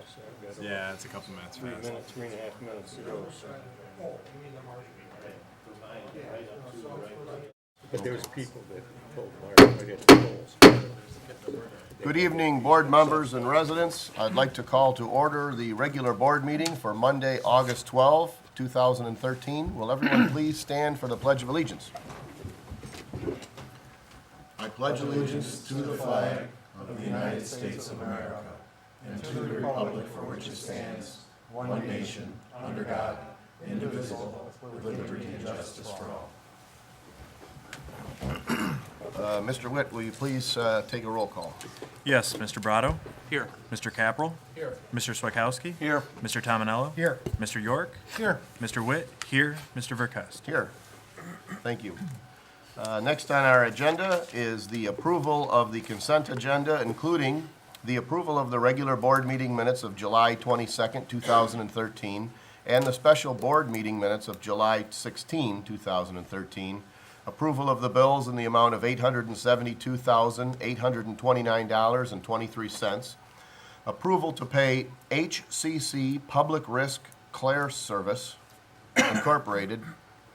so I've got Yeah, it's a couple minutes fast. 3.5 minutes to go. So. But there was people that told Mark I get the polls. Good evening, board members and residents. I'd like to call to order the regular board meeting for Monday, August 12, 2013. Will everyone please stand for the Pledge of Allegiance? I pledge allegiance to the flag of the United States of America and to the republic for which it stands, one nation, under God, indivisible, with liberty and justice for all. Mr. Witt, will you please take a roll call? Yes, Mr. Brado? Here. Mr. Capral? Here. Mr. Swakowski? Here. Mr. Tominello? Here. Mr. York? Here. Mr. Witt? Here. Mr. Verkust? Here. Thank you. Next on our agenda is the approval of the consent agenda, including the approval of the regular board meeting minutes of July 22nd, 2013, and the special board meeting minutes of July 16, 2013, approval of the bills in the amount of $872,829.23, approval to pay HCC Public Risk Clare Service Incorporated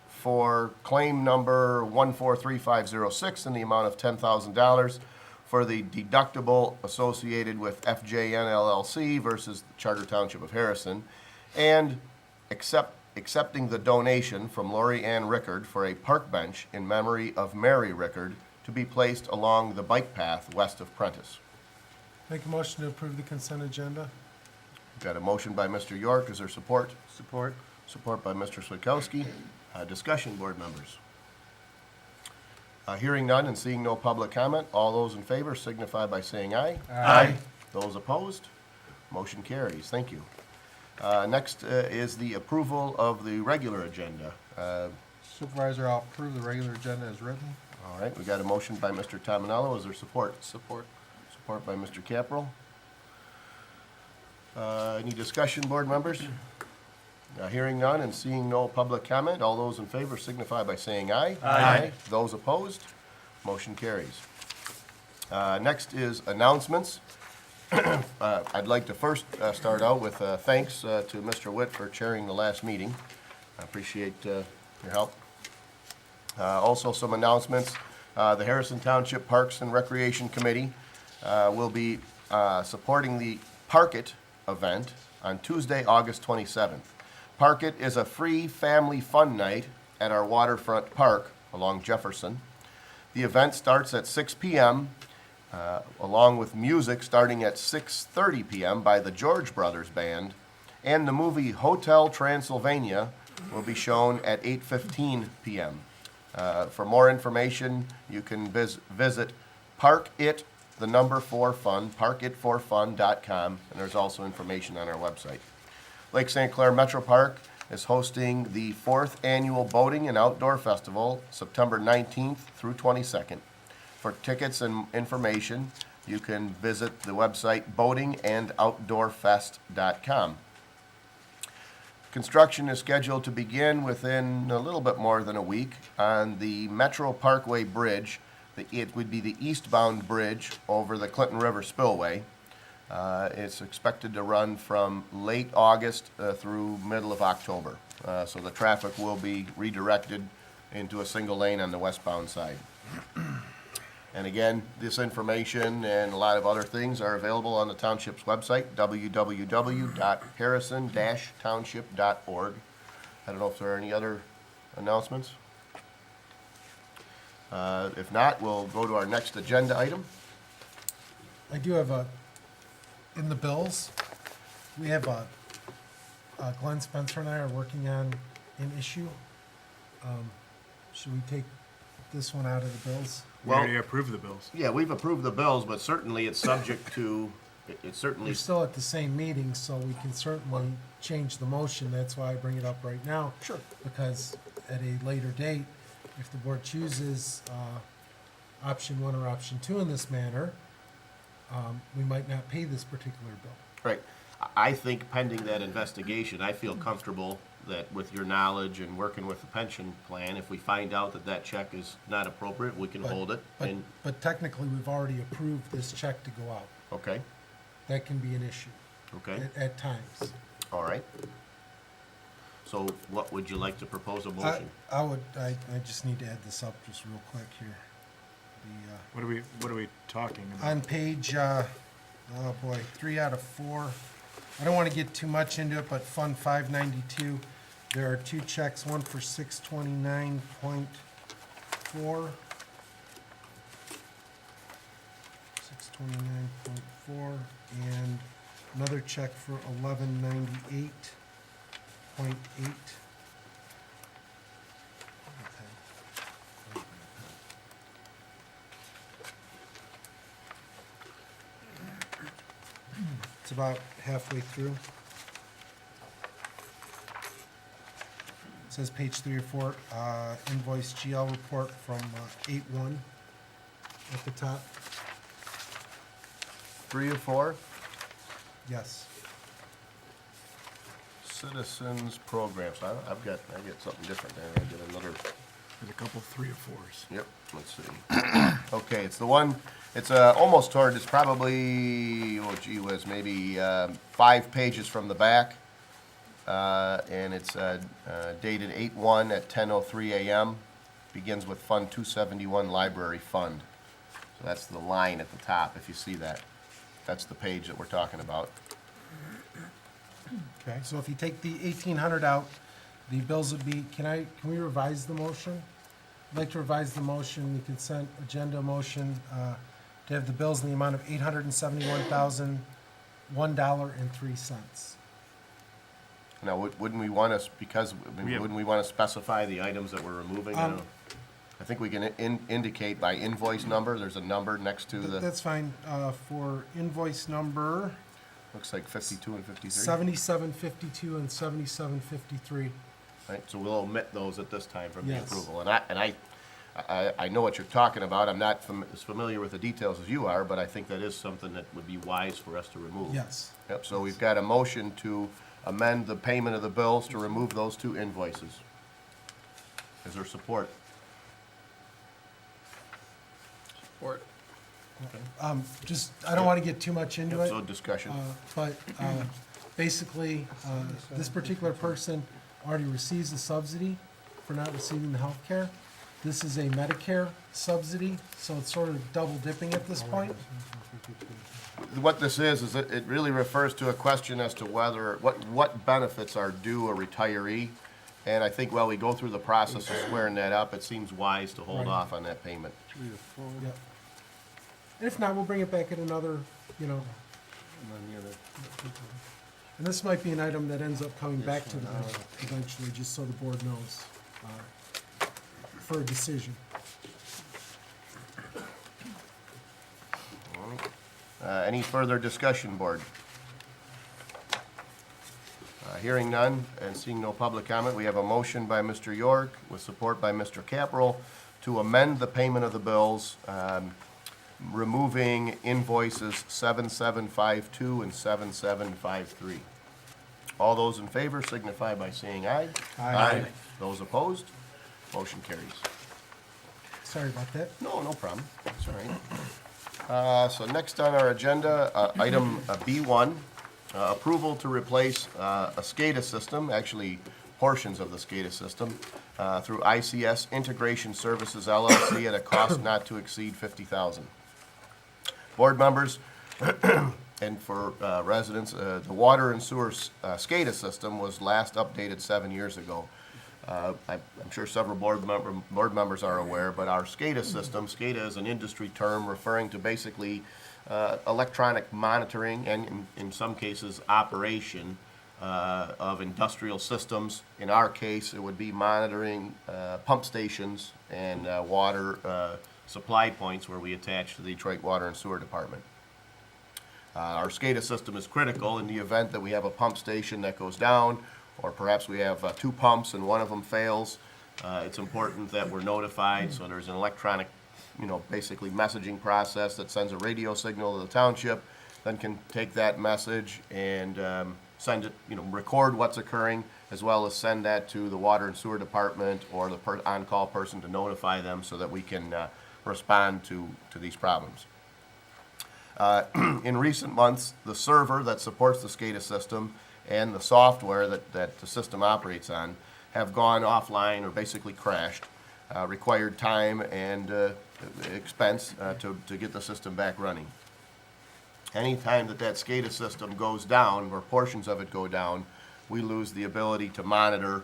for claim number 143506 in the amount of $10,000 for the deductible associated with FJN LLC versus Charter Township of Harrison, and accepting the donation from Lori Ann Rickard for a park bench in memory of Mary Rickard to be placed along the bike path west of Prentice. Make a motion to approve the consent agenda. Got a motion by Mr. York. Is there support? Support. Support by Mr. Swakowski. Discussion, board members. Hearing none and seeing no public comment, all those in favor signify by saying aye. Aye. Those opposed? Motion carries. Thank you. Next is the approval of the regular agenda. Supervisor, I'll approve the regular agenda as written. All right, we got a motion by Mr. Tominello. Is there support? Support. Support by Mr. Capral. Any discussion, board members? Hearing none and seeing no public comment, all those in favor signify by saying aye. Aye. Those opposed? Motion carries. Next is announcements. I'd like to first start out with thanks to Mr. Witt for chairing the last meeting. I appreciate your help. Also some announcements. The Harrison Township Parks and Recreation Committee will be supporting the Park It event on Tuesday, August 27th. Park It is a free family fun night at our waterfront park along Jefferson. The event starts at 6 p.m., along with music starting at 6:30 p.m. by the George Brothers Band, and the movie Hotel Transylvania will be shown at 8:15 p.m. For more information, you can visit parkitforfun.com, and there's also information on our website. Lake St. Clair Metro Park is hosting the 4th Annual Boating and Outdoor Festival, September 19th through 22nd. For tickets and information, you can visit the website boatingandoutdoorfest.com. Construction is scheduled to begin within a little bit more than a week on the Metro Parkway Bridge. It would be the eastbound bridge over the Clinton River Spillway. It's expected to run from late August through middle of October. So the traffic will be redirected into a single lane on the westbound side. And again, this information and a lot of other things are available on the township's website, www.harrison-township.org. I don't know if there are any other announcements. If not, we'll go to our next agenda item. I do have in the bills, we have Glenn Spencer and I are working on an issue. Should we take this one out of the bills? We Well- already approved the bills. Yeah, we've approved the bills, but certainly it's subject to, it's certainly, We're still at the same meeting, so we can certainly change the motion. That's why I bring it up right now. Sure. Because at a later date, if the board chooses option 1 or option 2 in this manner, we might not pay this particular bill. right. I think pending that investigation, I feel comfortable that with your knowledge and working with the pension plan, if we find out that that check is not appropriate, we can hold it. And But technically, we've already approved this check to go out. okay, That can be an issue. Okay, at times. all right. So what would you like to propose a I motion? I just need to add this up just real quick here. The, What are we talking about? on page, oh boy, 3 out of 4. I don't want to get too much into it, but Fund 592, there are 2 checks, one for 629.4. 629.4, and another check for 1198.8. It's about halfway through. It says page 3 or 4, invoice GL report from 8/1 at the top. 3 or 4? Yes. Citizens programs. I get something different there. I get another. There's a couple 3 or 4s. Yep. Let's see. Okay, it's the one. It's almost toward. It's probably gee whiz, maybe 5 pages from the back, and it's dated 8/1 at 10:03 a.m. Begins with Fund 271 Library Fund. So that's the line at the top. If you see that, that's the page that we're talking about. Okay, so if you take the 1,800 out, the bills would be, can we revise the motion? I'd like to revise the motion, the consent agenda motion, to have the bills in the amount of $871,001.03. Now, wouldn't we want to, because, We have- wouldn't we want to specify the items that we're removing? I think we can indicate by invoice number. There's a number next to the, That's fine, for invoice number looks like 52 and 53. 7752 and 7753. Right, so we'll omit those at this time from the Yes. approval. And I know what you're talking about. I'm not as familiar with the details as you are, but I think that is something that would be wise for us to remove. Yes. Yep, so we've got a motion to amend the payment of the bills to remove those 2 invoices. Is there support? Support. Just, I don't want to get too much into it. So discussion. But basically, this particular person already receives a subsidy for not receiving the health care. This is a Medicare subsidy, so it's sort of double dipping at this point. What this is it really refers to a question as to whether, what benefits are due a retiree. And I think while we go through the process of squaring that up, it seems wise to hold Right. off on that payment. Yep. If not, we'll bring it back at another, and this might be an item that ends up coming back to the board eventually, just so the board knows, for a decision. Any further discussion, board? Hearing none and seeing no public comment, we have a motion by Mr. York with support by Mr. Capral to amend the payment of the bills, removing invoices 7752 and 7753. All those in favor signify by saying aye. Aye. Those opposed? Motion carries. Sorry about that. No problem. That's all right. So next on our agenda, item B1, approval to replace a SCADA system, actually portions of the SCADA system, through ICS Integration Services LLC at a cost not to exceed $50,000. Board members and for residents, the water and sewer SCADA system was last updated 7 years ago. I'm sure several board members are aware, but our SCADA system, SCADA is an industry term referring to basically electronic monitoring and in some cases operation of industrial systems. In our case, it would be monitoring pump stations and water supply points where we attach to the Detroit Water and Sewer Department. Our SCADA system is critical in the event that we have a pump station that goes down, or perhaps we have 2 pumps and one of them fails. It's important that we're notified, so there's an electronic, basically messaging process that sends a radio signal to the township, then can take that message and send it, record what's occurring, as well as send that to the Water and Sewer Department or the on-call person to notify them so that we can respond to these problems. In recent months, the server that supports the SCADA system and the software that the system operates on have gone offline or basically crashed, required time and expense to get the system back running. Anytime that SCADA system goes down, or portions of it go down, we lose the ability to monitor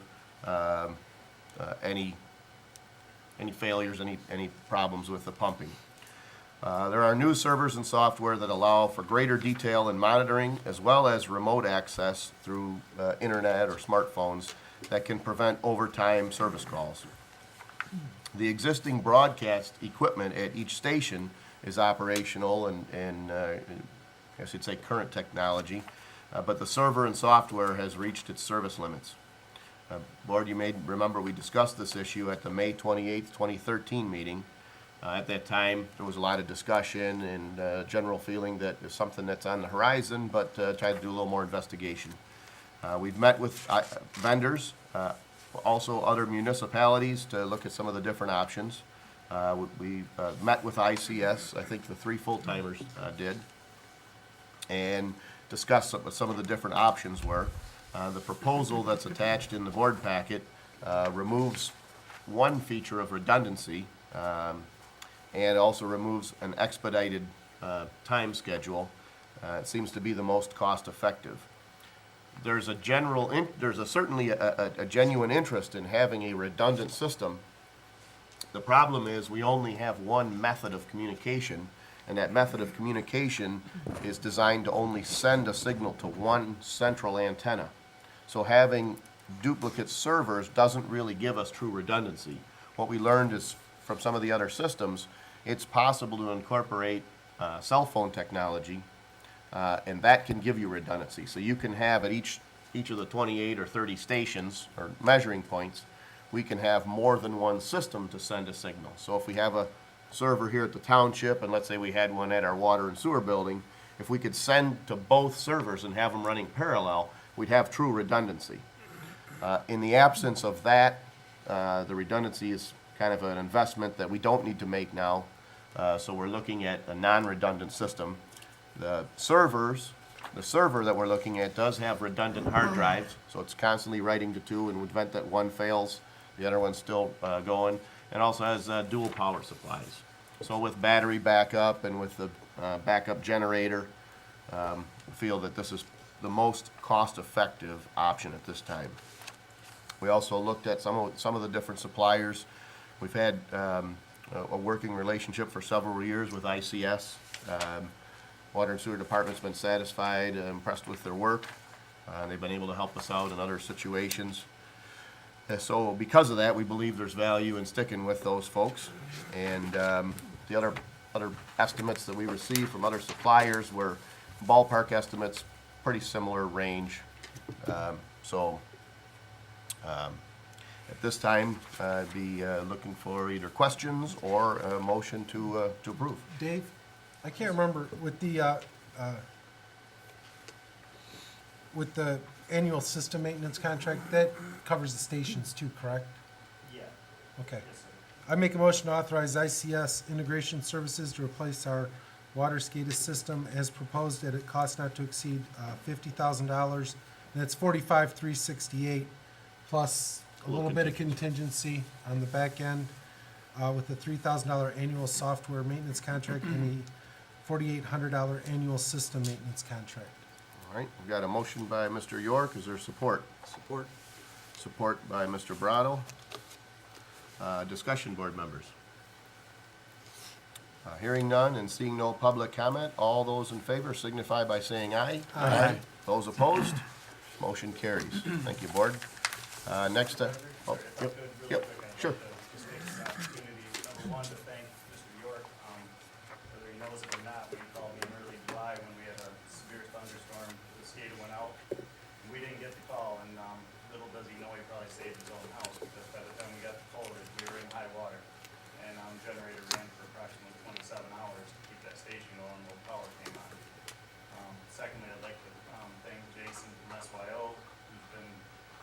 any failures, any problems with the pumping. There are new servers and software that allow for greater detail in monitoring, as well as remote access through internet or smartphones that can prevent overtime service calls. The existing broadcast equipment at each station is operational and I guess you'd say current technology, but the server and software has reached its service limits. Board, you may remember we discussed this issue at the May 28th, 2013 meeting. At that time, there was a lot of discussion and general feeling that it's something that's on the horizon, but try to do a little more investigation. We've met with vendors, also other municipalities to look at some of the different options. We met with ICS, I think the 3 full-timers did, and discussed what some of the different options were. The proposal that's attached in the board packet removes one feature of redundancy and also removes an expedited time schedule. It seems to be the most cost-effective. There's certainly a genuine interest in having a redundant system. The problem is we only have one method of communication, and that method of communication is designed to only send a signal to one central antenna. So having duplicate servers doesn't really give us true redundancy. What we learned is from some of the other systems, it's possible to incorporate cell phone technology, and that can give you redundancy. So you can have at each of the 28 or 30 stations or measuring points, we can have more than one system to send a signal. So if we have a server here at the township, and let's say we had one at our water and sewer building, if we could send to both servers and have them running parallel, we'd have true redundancy. In the absence of that, the redundancy is kind of an investment that we don't need to make now, so we're looking at a non-redundant system. The server that we're looking at does have redundant hard drives, so it's constantly writing to 2 and would event that one fails, the other one's still going, and also has dual power supplies. So with battery backup and with the backup generator, we feel that this is the most cost-effective option at this time. We also looked at some of the different suppliers. We've had a working relationship for several years with ICS. Water and Sewer Department's been satisfied, impressed with their work. They've been able to help us out in other situations. So because of that, we believe there's value in sticking with those folks. And the other estimates that we received from other suppliers were ballpark estimates, pretty similar range. At this time, I'd be looking for either questions or a motion to approve. Dave, I can't remember, with the annual system maintenance contract, that covers the stations too, correct? Yeah, Okay. yes, sir. I make a motion to authorize ICS Integration Services to replace our water SCADA system as proposed at a cost not to exceed $50,000. And that's $45,368 plus a little bit of contingency on the back end with the $3,000 annual software maintenance contract and the $4,800 annual system maintenance contract. All right, we've got a motion by Mr. York. Is there support? Support. Support by Mr. Brado. Discussion, board members. Hearing none and seeing no public comment, all those in favor signify by saying aye. Aye. Those opposed, motion carries. Thank you, board. Next, oh, yep, sure. Just take this opportunity, number one, to thank Mr. York. Whether he knows it or not, when he called me in early July when we had a severe thunderstorm, the SCADA went out. We didn't get the call, and little does he know, he probably saved his own house, because by the time we got the culvert, we were in high water. And generator ran for approximately 27 hours to keep that station going while power came on. Secondly, I'd like to thank Jason from SYO, who's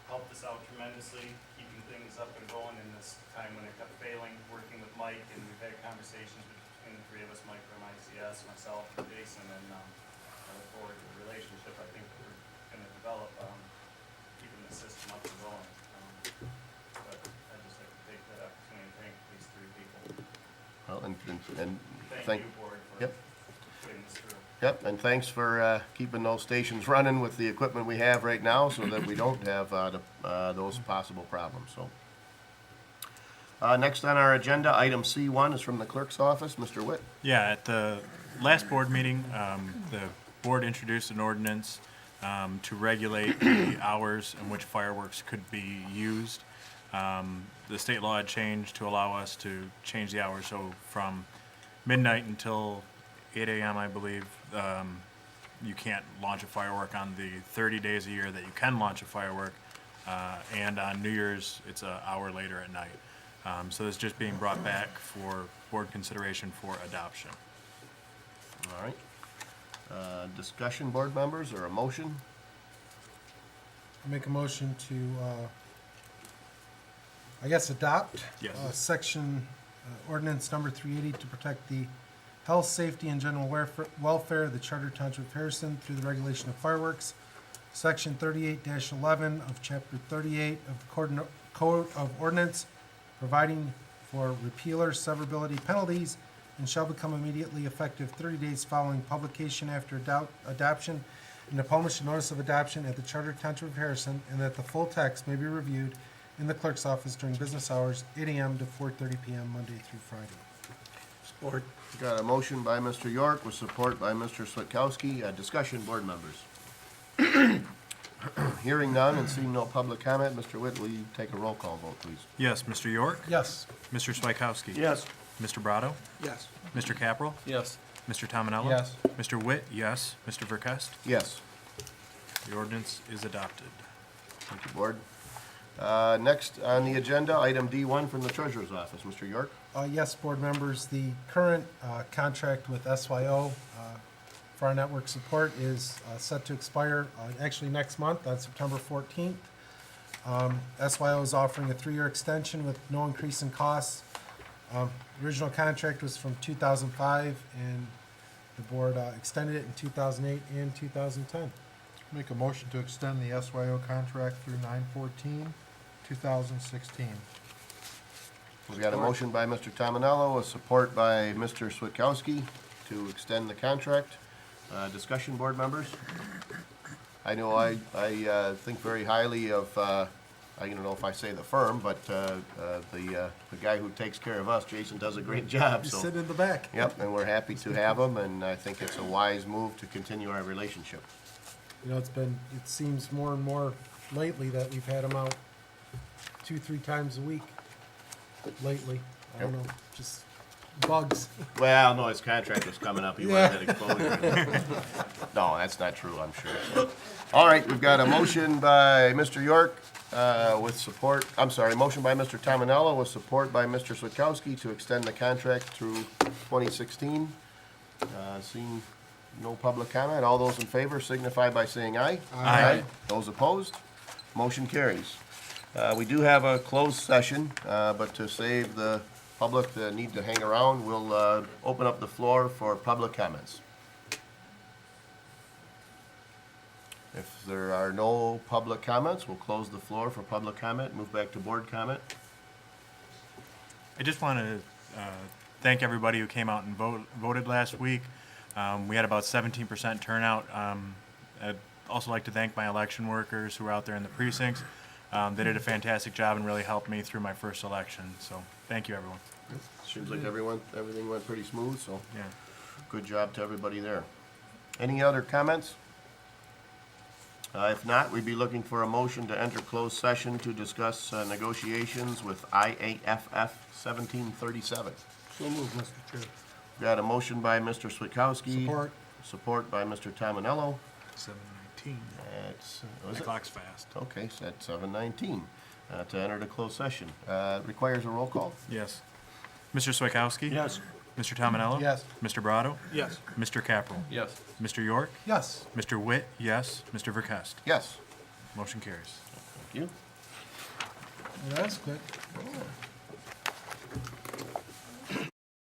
helped us out tremendously, keeping things up and going in this time when it kept failing, working with Mike, and we've had conversations between the three of us, Mike from ICS, myself, and Jason, and I look forward to the relationship I think we're gonna develop, keeping the system up and going. But I'd just like to take that opportunity to thank these three people. Well, and Thank you, board, for Yep. putting this through. Yep, and thanks for keeping those stations running with the equipment we have right now so that we don't have those possible problems, so. Next on our agenda, item C1 is from the clerk's office. Mr. Witt. Yeah, at the last board meeting, the board introduced an ordinance to regulate the hours in which fireworks could be used. The state law had changed to allow us to change the hours, so from midnight until 8 a.m., I believe, you can't launch a firework on the 30 days a year that you can launch a firework, and on New Year's, it's an hour later at night. So this is just being brought back for board consideration for adoption. All right. Discussion, board members, or a motion? I make a motion to, I guess, adopt. Yes. Section, ordinance number 380 to protect the health, safety, and general welfare of the Charter Township of Harrison through the regulation of fireworks. Section 38-11 of Chapter 38 of the Code of Ordinance, providing for repeal or severability penalties, and shall become immediately effective 30 days following publication after adoption, and to publish a notice of adoption at the Charter Township of Harrison, and that the full text may be reviewed in the clerk's office during business hours, 8 a.m. to 4:30 p.m., Monday through Friday. Support. Got a motion by Mr. York with support by Mr. Switkowski. Discussion, board members. Hearing none and seeing no public comment, Mr. Witt, will you take a roll call vote, please? Yes, Mr. York? Yes. Mr. Swikowski? Yes. Mr. Brado? Yes. Mr. Capral? Yes. Mr. Tominello? Yes. Mr. Witt, yes. Mr. Verkest? Yes. The ordinance is adopted. Thank you, board. Next on the agenda, item D1 from the treasurer's office. Mr. York? Yes, board members, the current contract with SYO for our network support is set to expire actually next month, on September 14th. SYO is offering a 3-year extension with no increase in costs. The original contract was from 2005, and the board extended it in 2008 and 2010. Make a motion to extend the SYO contract through 9/14/2016. We've got a motion by Mr. Tominello, with support by Mr. Switkowski to extend the contract. Discussion, board members? I know I think very highly of, I don't know if I say the firm, but the guy who takes care of us, Jason, does a great job, You so. sit in the back. Yep, and we're happy to have him, and I think it's a wise move to continue our relationship. You know, it seems more and more lately that we've had them out 2-3 times a week lately. I don't know, just bugs. Well, no, his contract was coming up. He wanted that exposure. No, that's not true, I'm sure. So. All right, we've got a motion by Mr. York with support, motion by Mr. Tominello with support by Mr. Switkowski to extend the contract through 2016. Seeing no public comment, all those in favor signify by saying aye. Aye. Those opposed, motion carries. We do have a closed session, but to save the public that need to hang around, we'll open up the floor for public comments. If there are no public comments, we'll close the floor for public comment, move back to board comment. I just want to thank everybody who came out and voted last week. We had about 17% turnout. I'd also like to thank my election workers who were out there in the precincts. They did a fantastic job and really helped me through my first election. So thank you, everyone. Seems like everything went pretty smooth, so Yeah. good job to everybody there. Any other comments? If not, we'd be looking for a motion to enter closed session to discuss negotiations with IAFF 1737. So moved, Mr. Chair. Got a motion by Mr. Switkowski. Support. Support by Mr. Tominello. 7:19. Was The it? clock's fast. Okay, so at 7:19 to enter the closed session. Requires a roll call? Yes. Mr. Swikowski? Yes. Mr. Tominello? Yes. Mr. Brado? Yes. Mr. Capral? Yes. Mr. York? Yes. Mr. Witt? Yes. Mr. Verkest? Yes. Motion carries. Thank you. Well, that's good.